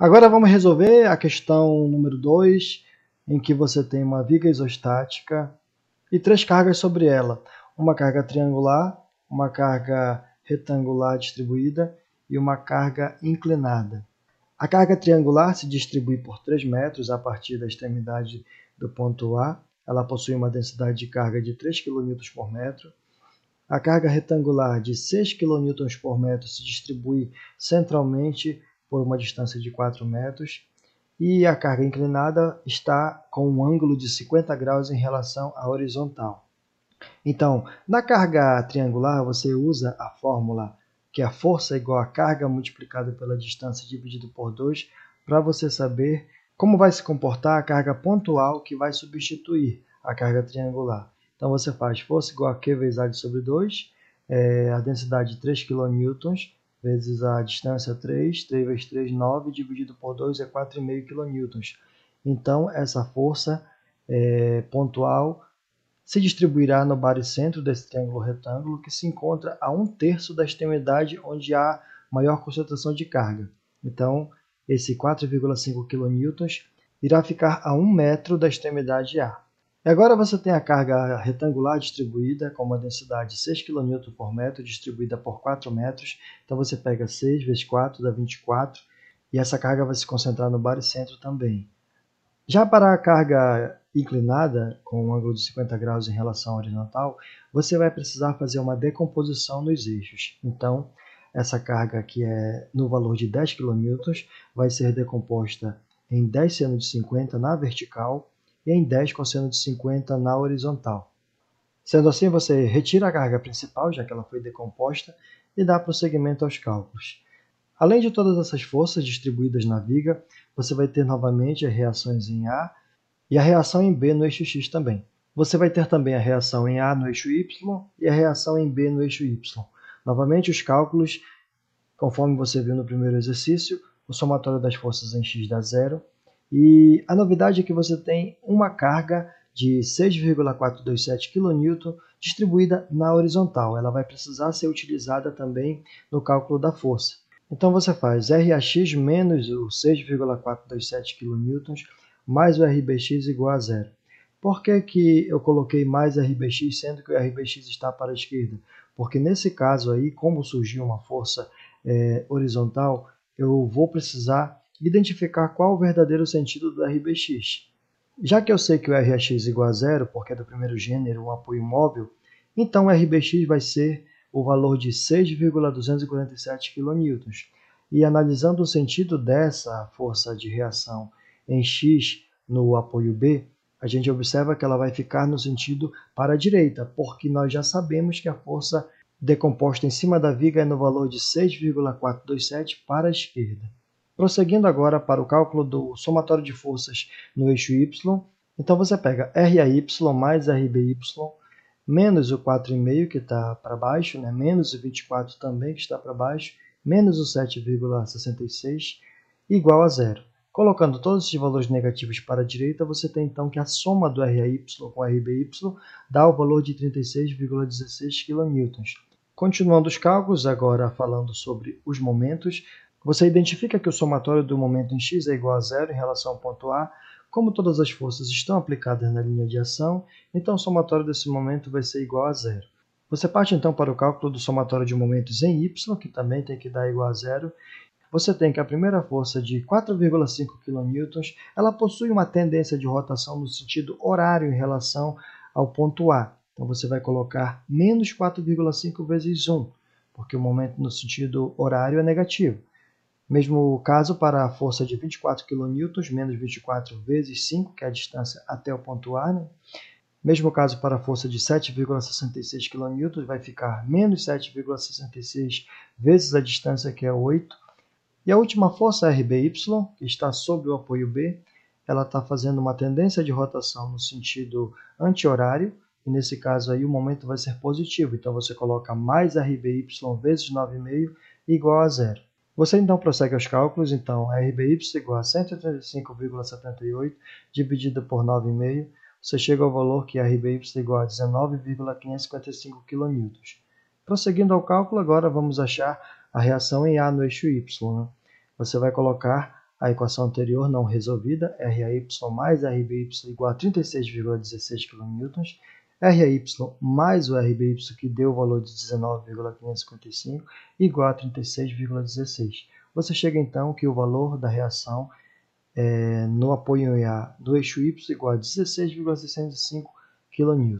Agora vamos resolver a questão número 2, em que você tem uma viga isostática e 3 cargas sobre ela. Uma carga triangular, uma carga retangular distribuída e uma carga inclinada. A carga triangular se distribui por 3 metros a partir da extremidade do ponto A. Ela possui uma densidade de carga de 3 kN por metro. A carga retangular de 6 kN por metro se distribui centralmente por uma distância de 4 metros. E a carga inclinada está com um ângulo de 50 graus em relação à horizontal. Então, na carga triangular, você usa a fórmula que a força é igual a carga multiplicada pela distância dividido por 2, para você saber como vai se comportar a carga pontual que vai substituir a carga triangular. Então, você faz força igual a Q vezes A sobre 2, a densidade 3 kN, vezes a distância 3 vezes 3, 9, dividido por 2 é 4,5 kN. Então, essa força pontual se distribuirá no baricentro desse triângulo retângulo, que se encontra a 1/3 da extremidade onde há maior concentração de carga. Então, esse 4,5 kN irá ficar a 1 metro da extremidade A. E agora você tem a carga retangular distribuída com uma densidade de 6 kN por metro, distribuída por 4 metros. Então, você pega 6 vezes 4 dá 24, e essa carga vai se concentrar no baricentro também. Já para a carga inclinada, com um ângulo de 50 graus em relação à horizontal, você vai precisar fazer uma decomposição nos eixos. Então, essa carga que é no valor de 10 kN vai ser decomposta em 10 seno de 50 na vertical e em 10 cosseno de 50 na horizontal. Sendo assim, você retira a carga principal, já que ela foi decomposta, e dá prosseguimento aos cálculos. Além de todas essas forças distribuídas na viga, você vai ter novamente as reações em A e a reação em B no eixo X também. Você vai ter também a reação em A no eixo Y e a reação em B no eixo Y. Novamente os cálculos, conforme você viu no primeiro exercício, o somatório das forças em X dá zero. E a novidade é que você tem uma carga de 6,427 kN distribuída na horizontal. Ela vai precisar ser utilizada também no cálculo da força. Então você faz RAX menos o 6,427 kN mais o RBX igual a zero. Por que eu coloquei mais RBX, sendo que o RBX está para a esquerda? Porque nesse caso aí, como surgiu uma força horizontal, eu vou precisar identificar qual o verdadeiro sentido do RBX. Já que eu sei que o RAX igual a zero, porque é do primeiro gênero, um apoio móvel, então o RBX vai ser o valor de 6,247 kN. E analisando o sentido dessa força de reação em X no apoio B, a gente observa que ela vai ficar no sentido para a direita, porque nós já sabemos que a força decomposta em cima da viga é no valor de 6,427 para a esquerda. Prosseguindo agora para o cálculo do somatório de forças no eixo Y, então você pega RAY mais RBY menos o 4,5 que está para baixo, né? Menos o 24 também que está para baixo, menos o 7,66 igual a zero. Colocando todos esses valores negativos para a direita, você tem então que a soma do RAY com o RBY dá o valor de 36,16 kN. Continuando os cálculos, agora falando sobre os momentos, você identifica que o somatório do momento em x é igual a zero em relação ao ponto A. Como todas as forças estão aplicadas na linha de ação, então o somatório desse momento vai ser igual a zero. Você parte então para o cálculo do somatório de momentos em y, que também tem que dar igual a zero. Você tem que a primeira força de 4,5 kN, ela possui uma tendência de rotação no sentido horário em relação ao ponto A. Então você vai colocar menos 4,5 vezes 1, porque o momento no sentido horário é negativo. Mesmo caso para a força de 24 kN, menos 24 vezes 5, que é a distância até o ponto A. Né? Mesmo caso para a força de 7,66 kN, vai ficar menos 7,66 vezes a distância, que é 8. E a última força, RBY, que está sobre o apoio B, ela está fazendo uma tendência de rotação no sentido anti-horário, e nesse caso aí o momento vai ser positivo. Então você coloca mais RBY vezes 9,5 igual a zero. Você então prossegue aos cálculos, então RBY igual a 135,78 dividido por 9,5, você chega ao valor que RBY igual a 19,555 kN. Prosseguindo ao cálculo, agora vamos achar a reação em A no eixo Y. Né? Você vai colocar a equação anterior não resolvida, RAY mais RBY igual a 36,16 kN, RAY mais o RBY, que deu o valor de 19,555, igual a 36,16. Você chega então que o valor da reação no apoio em A do eixo Y igual a 16,605 kN.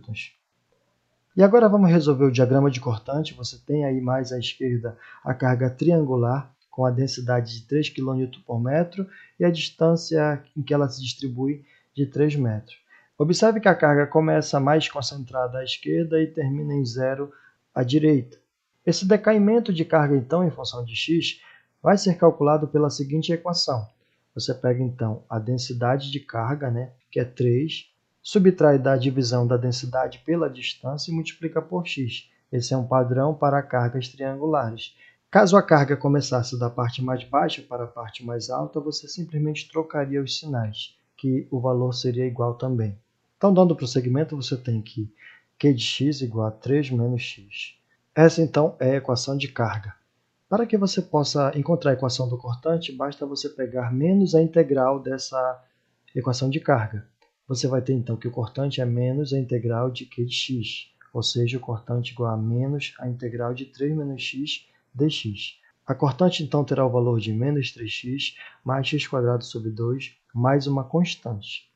E agora vamos resolver o diagrama de cortante. Você tem aí mais à esquerda a carga triangular com a densidade de 3 kN por metro e a distância em que ela se distribui de 3 metros. Observe que a carga começa mais concentrada à esquerda e termina em zero à direita. Esse decaimento de carga, então, em função de x, vai ser calculado pela seguinte equação. Você pega, então, a densidade de carga, que é 3, subtrai da divisão da densidade pela distância e multiplica por x. Esse é um padrão para cargas triangulares. Caso a carga começasse da parte mais baixa para a parte mais alta, você simplesmente trocaria os sinais, que o valor seria igual também. Então, dando prosseguimento, você tem que Q de x igual a 3 menos x. Essa, então, é a equação de carga. Para que você possa encontrar a equação do cortante, basta você pegar menos a integral dessa equação de carga. Você vai ter, então, que o cortante é menos a integral de Q de x, ou seja, o cortante igual a menos a integral de 3 menos x dx. A cortante, então, terá o valor de menos 3x mais x² sobre 2 mais uma constante.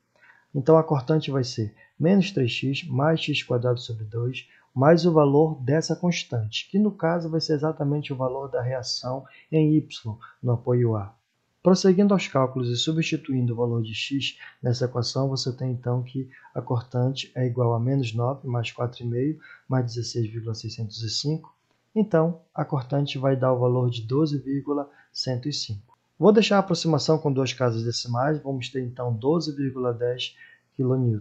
Então, a cortante vai ser menos 3x mais x² sobre 2 mais o valor dessa constante, que no caso vai ser exatamente o valor da reação em y no apoio A. Prosseguindo aos cálculos e substituindo o valor de x nessa equação, você tem então que a cortante é igual a menos 9 mais 4,5 mais 16,605. Então, a cortante vai dar o valor de 12,105. Vou deixar a aproximação com duas casas decimais, vamos ter então 12,10 kN.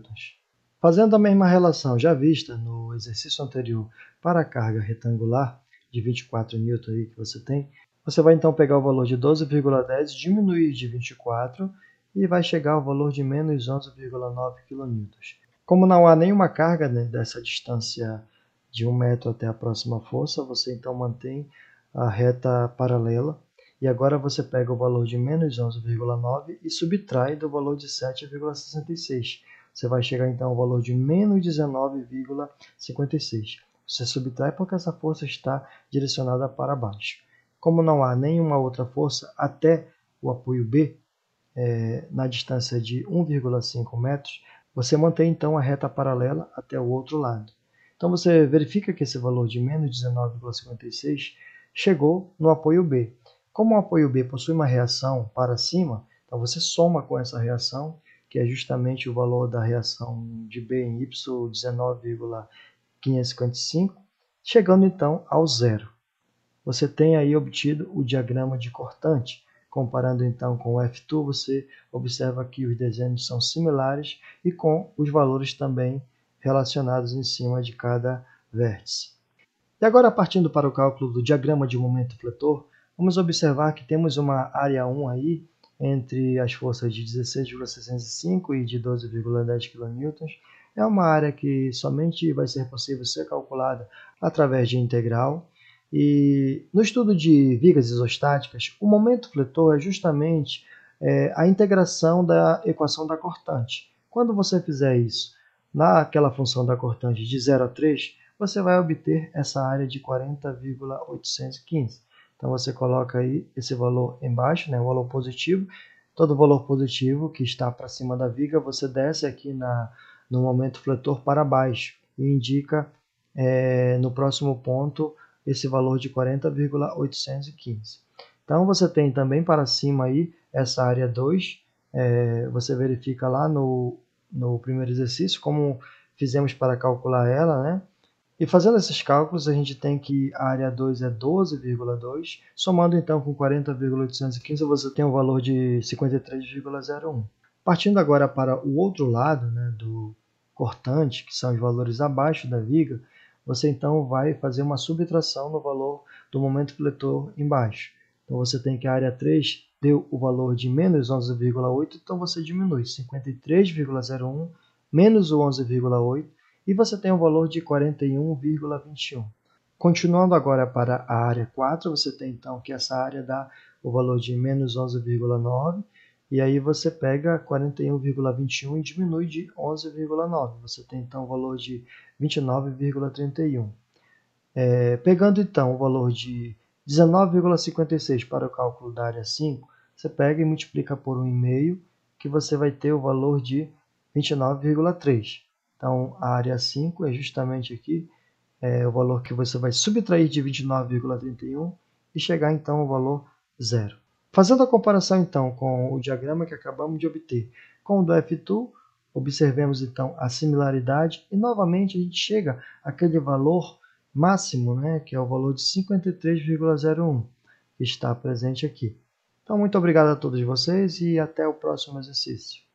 Fazendo a mesma relação já vista no exercício anterior para a carga retangular de 24 N aí que você tem, você vai então pegar o valor de 12,10, diminuir de 24 e vai chegar ao valor de menos 11,9 kN. Como não há nenhuma carga dessa distância de 1 metro até a próxima força, você então mantém a reta paralela. E agora você pega o valor de menos 11,9 e subtrai do valor de 7,66. Você vai chegar então ao valor de menos 19,56. Você subtrai porque essa força está direcionada para baixo. Como não há nenhuma outra força até o apoio B, na distância de 1,5 metros, você mantém então a reta paralela até o outro lado. Então você verifica que esse valor de menos 19,56 chegou no apoio B. Como o apoio B possui uma reação para cima, então você soma com essa reação, que é justamente o valor da reação de B em Y, 19,555, chegando então ao zero. Você tem aí obtido o diagrama de cortante. Comparando então com o F2, você observa que os desenhos são similares e com os valores também relacionados em cima de cada vértice. E agora, partindo para o cálculo do diagrama de momento fletor, vamos observar que temos uma área 1 aí entre as forças de 16,605 e de 12,10 kN. É uma área que somente vai ser possível ser calculada através de integral. E no estudo de vigas isostáticas, o momento fletor é justamente a integração da equação da cortante. Quando você fizer isso naquela função da cortante de 0 a 3, você vai obter essa área de 40,815. Então você coloca aí esse valor embaixo, o valor positivo. Todo valor positivo que está para cima da viga, você desce aqui no momento fletor para baixo e indica no próximo ponto esse valor de 40,815. Então você tem também para cima aí essa área 2, você verifica lá no primeiro exercício como fizemos para calcular ela, E fazendo esses cálculos, a gente tem que a área 2 é 12,2, somando então com 40,815, você tem um valor de 53,01. Partindo agora para o outro lado, do cortante, que são os valores abaixo da viga, você então vai fazer uma subtração no valor do momento fletor embaixo. Então você tem que a área 3 deu o valor de menos 11,8, então você diminui 53,01 menos o 11,8, e você tem o valor de 41,21. Continuando agora para a área 4, você tem então que essa área dá o valor de menos 11,9, E aí você pega 41,21 e diminui de 11,9. Você tem então o valor de 29,31. Pegando então o valor de 19,56 para o cálculo da área 5, você pega e multiplica por 1,5, que você vai ter o valor de 29,3. Então, a área 5 é justamente aqui o valor que você vai subtrair de 29,31 e chegar então ao valor zero. Fazendo a comparação então com o diagrama que acabamos de obter com o do F2, observemos então a similaridade e novamente a gente chega àquele valor máximo, né, que é o valor de 53,01, que está presente aqui. Então, muito obrigado a todos vocês e até o próximo exercício.